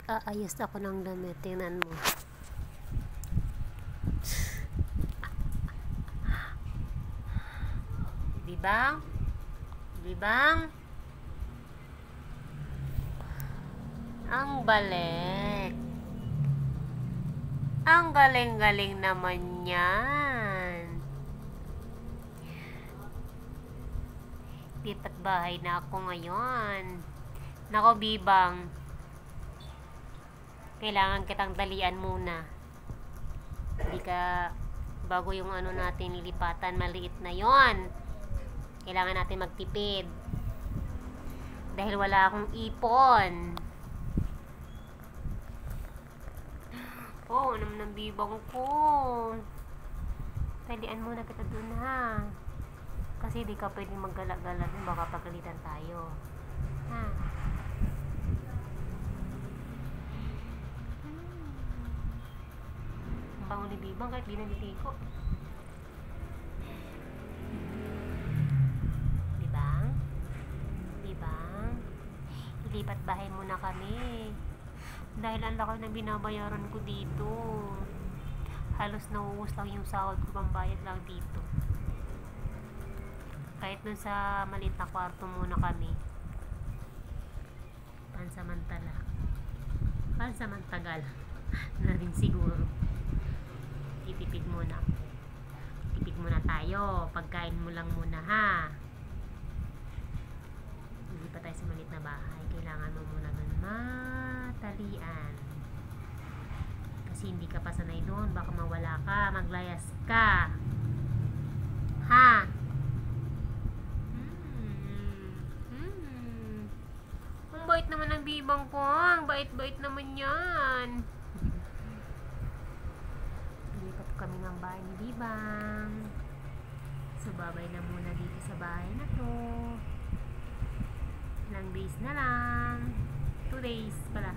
Aayos ako ng damit. Tingnan mo. Bibang? Bibang? Ang balik. Ang galing-galing naman yan. Lipat bahay na ako ngayon. Nako, Bibang. Kailangan kitang dalian muna. Hindi ka, bago yung ano natin nilipatan, maliit na yon. Kailangan natin magtipid. Dahil wala akong ipon. Oh, naman ang Bibang ko. Dalian muna kita dun, ha. Kasi di ka pwedeng maggala-gala. Baka pagalitan tayo. Ha. Ang bango ni Bibang kahit di naliligo. Bibang? Bibang? Ilipat bahay muna kami. Dahil ang laki na binabayaran ko dito. Halos nauubos lang yung sahod ko, pambayad lang dito. Kahit dun sa maliit na kwarto muna kami. Pansamantagal na rin siguro. Titipid muna. Tipid muna tayo. Pagkain mo lang muna, ha. Hindi pa tayo sa maliit na bahay. Kailangan mo muna nun matalian. Kasi hindi ka pa sanay doon. Baka mawala ka. Maglayas ka. Ha? Ang bait naman ng Bibang ko. Ang bait-bait naman yan. Lipat kami ng bahay ni Bibang. So, babay na muna dito sa bahay na to. Ilang days na lang. 2 days pala.